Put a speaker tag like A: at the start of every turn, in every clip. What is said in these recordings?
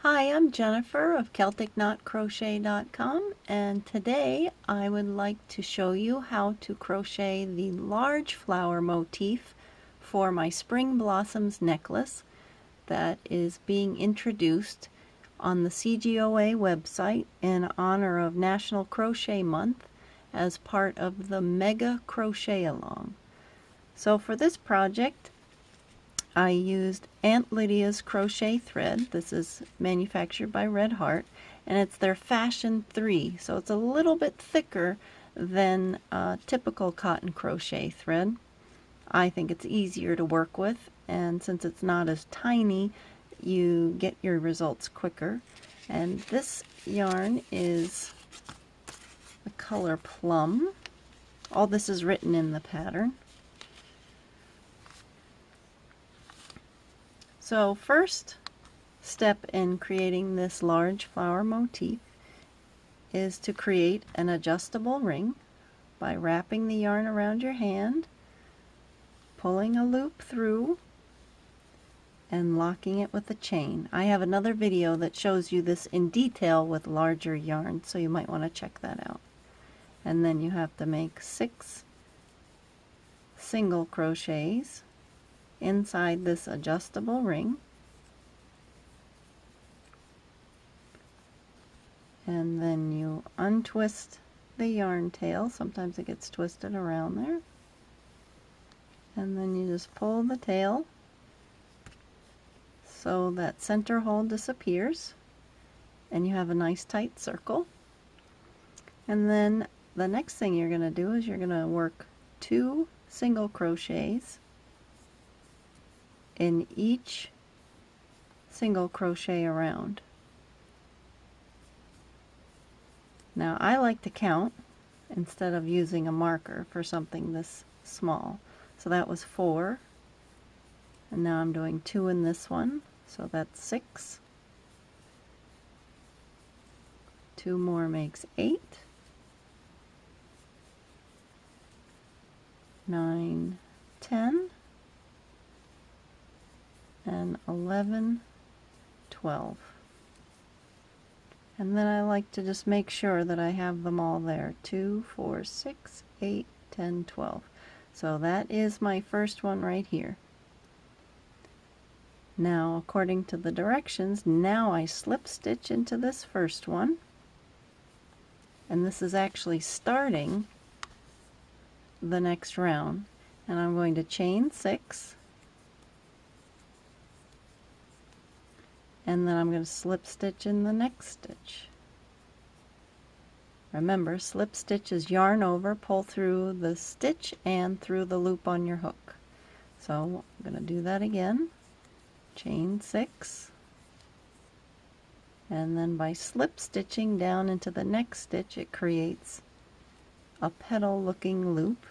A: Hi, I'm Jennifer of CelticKnotCrochet.com, and today I would like to show you how to crochet the large flower motif for my Spring Blossoms necklace that is being introduced on the CGOA website in honor of National Crochet Month as part of the Mega Crochet Along. So for this project, I used Aunt Lydia's crochet thread. This is manufactured by Red Heart, and it's their Fashion 3, so it's a little bit thicker than typical cotton crochet thread. I think it's easier to work with, and since it's not as tiny, you get your results quicker. And this yarn is the color Plum. All this is written in the pattern. So first step in creating this large flower motif is to create an adjustable ring by wrapping the yarn around your hand, pulling a loop through, and locking it with a chain. I have another video that shows you this in detail with larger yarn, so you might want to check that out. And then you have to make 6 single crochets inside this adjustable ring, and then you untwist the yarn tail. Sometimes it gets twisted around there, and then you just pull the tail so that center hole disappears and you have a nice tight circle. And then the next thing you're going to do is you're going to work 2 single crochets in each single crochet around. Now I like to count instead of using a marker for something this small. So that was 4, and now I'm doing 2 in this one, so that's 6. 2 more makes 8. 9, 10. And 11, 12. And then I like to just make sure that I have them all there. 2, 4, 6, 8, 10, 12. So that is my first one right here. Now, according to the directions, now I slip stitch into this first one. And this is actually starting the next round. And I'm going to chain 6. And then I'm going to slip stitch in the next stitch. Remember, slip stitch is yarn over, pull through the stitch and through the loop on your hook. So I'm going to do that again. Chain 6. And then by slip stitching down into the next stitch, it creates a petal looking loop,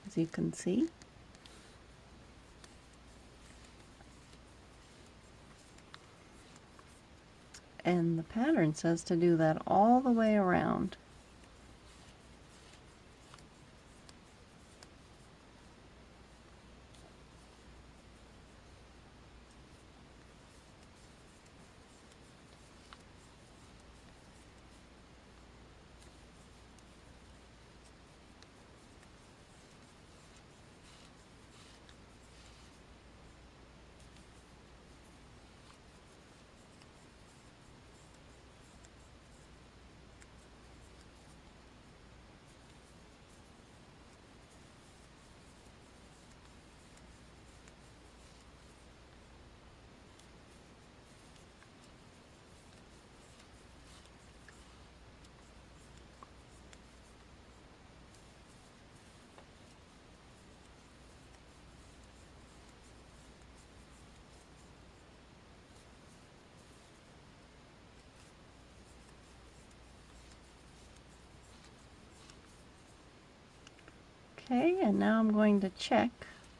A: as you can see. And the pattern says to do that all the way around. Okay, and now I'm going to check.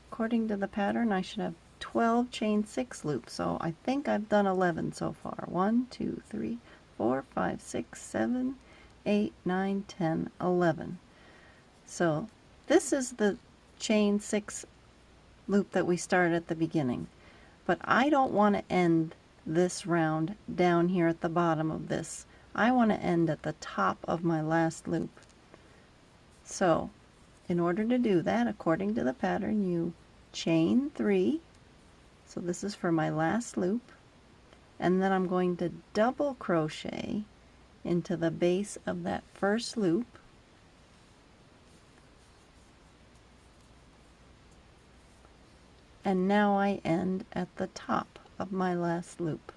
A: According to the pattern, I should have 12 chain 6 loops, so I think I've done 11 so far. 1, 2, 3, 4, 5, 6, 7, 8, 9, 10, 11. So this is the chain 6 loop that we started at the beginning, but I don't want to end this round down here at the bottom of this. I want to end at the top of my last loop. So in order to do that, according to the pattern, you chain 3. So this is for my last loop. And then I'm going to double crochet into the base of that first loop. And now I end at the top of my last loop.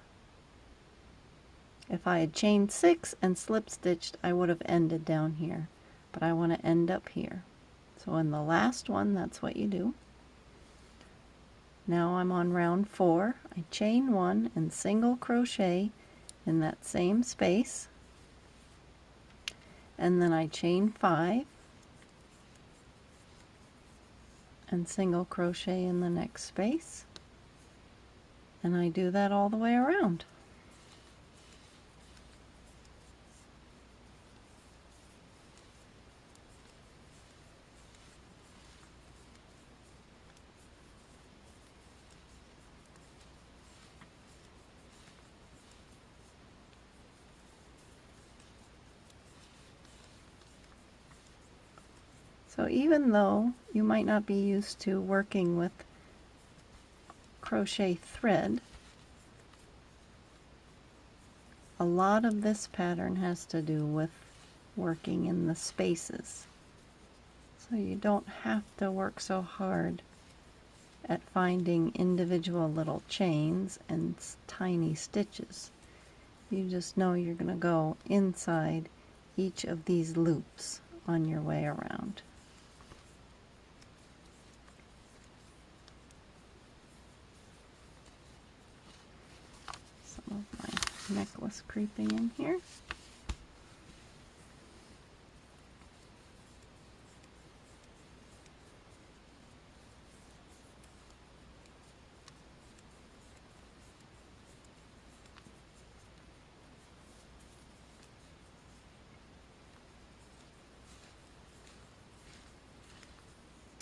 A: If I had chained 6 and slip stitched, I would have ended down here, but I want to end up here. So in the last one, that's what you do. Now I'm on round 4. I chain 1 and single crochet in that same space, and then I chain 5 and single crochet in the next space, and I do that all the way around. So even though you might not be used to working with crochet thread, a lot of this pattern has to do with working in the spaces. So you don't have to work so hard at finding individual little chains and tiny stitches. You just know you're going to go inside each of these loops on your way around. Some of my necklace creeping in here.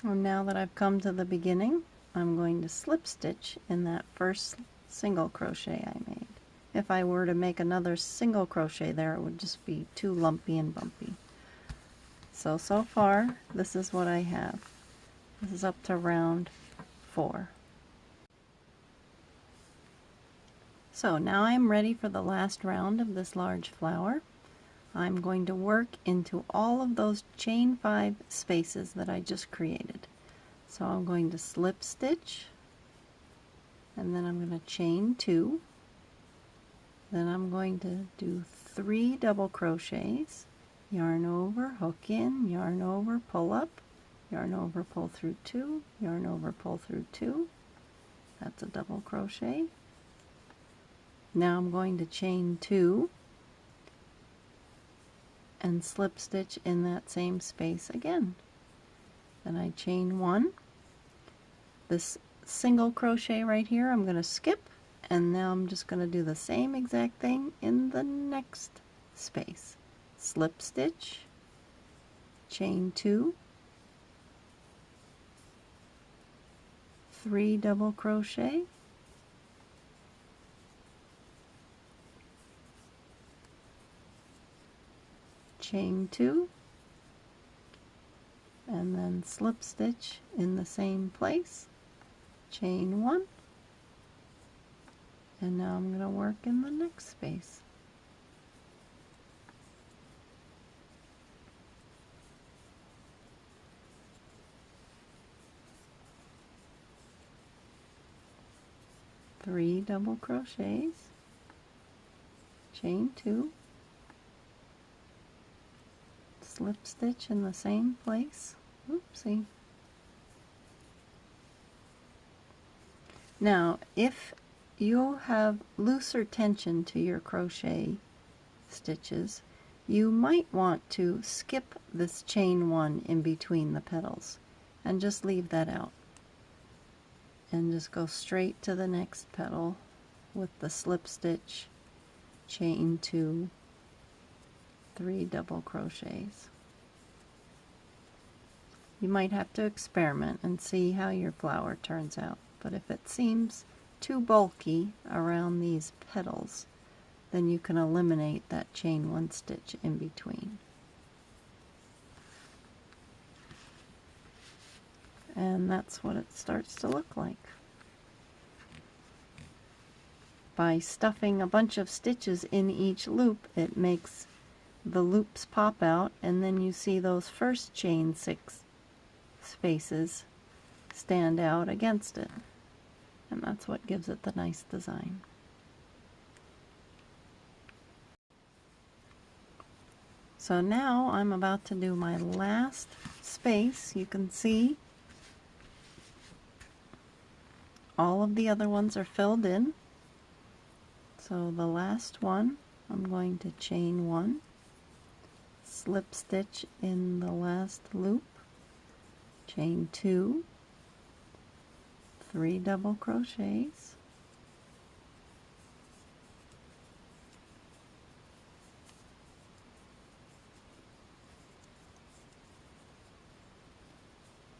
A: Well, now that I've come to the beginning, I'm going to slip stitch in that first single crochet I made. If I were to make another single crochet there, it would just be too lumpy and bumpy. So far, this is what I have. This is up to round 4. So now I'm ready for the last round of this large flower. I'm going to work into all of those chain 5 spaces that I just created. So I'm going to slip stitch, and then I'm going to chain 2. Then I'm going to do 3 double crochets, yarn over, hook in, yarn over, pull up, yarn over, pull through 2, yarn over, pull through 2. That's a double crochet. Now I'm going to chain 2 and slip stitch in that same space again. Then I chain 1. This single crochet right here I'm going to skip, and now I'm just going to do the same exact thing in the next space. Slip stitch, chain 2, 3 double crochet, chain 2, and then slip stitch in the same place, chain 1, and now I'm going to work in the next space. Three double crochets, chain 2, slip stitch in the same place. Oopsie. Now, if you have looser tension to your crochet stitches, you might want to skip this chain 1 in between the petals and just leave that out. And just go straight to the next petal with the slip stitch, chain 2, 3 double crochets. You might have to experiment and see how your flower turns out, but if it seems too bulky around these petals, then you can eliminate that chain 1 stitch in between. And that's what it starts to look like. By stuffing a bunch of stitches in each loop, it makes the loops pop out, and then you see those first chain 6 spaces stand out against it. And that's what gives it the nice design. So now I'm about to do my last space. You can see all of the other ones are filled in. So the last one, I'm going to chain 1, slip stitch in the last loop, chain 2, 3 double crochets,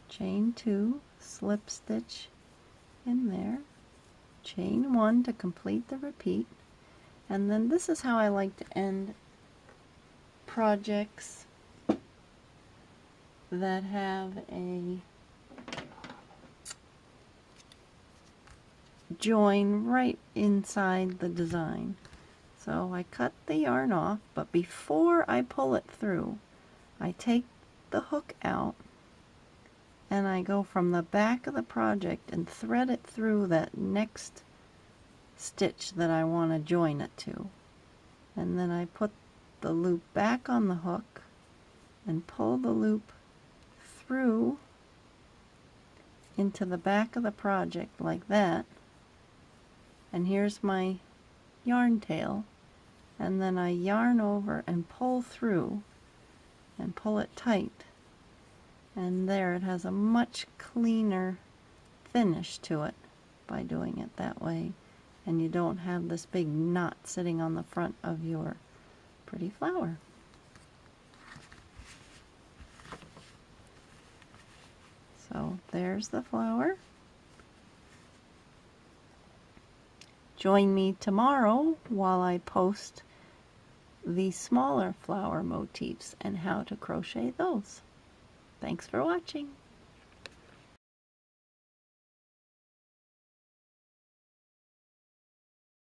A: chain 2, slip stitch in there, chain 1 to complete the repeat. And then this is how I like to end projects that have a join right inside the design. So I cut the yarn off, but before I pull it through, I take the hook out and I go from the back of the project and thread it through that next stitch that I want to join it to. And then I put the loop back on the hook and pull the loop through into the back of the project like that. And here's my yarn tail, and then I yarn over and pull through and pull it tight, and there it has a much cleaner finish to it by doing it that way, and you don't have this big knot sitting on the front of your pretty flower. So there's the flower. Join me tomorrow while I post the smaller flower motifs and how to crochet those. Thanks for watching.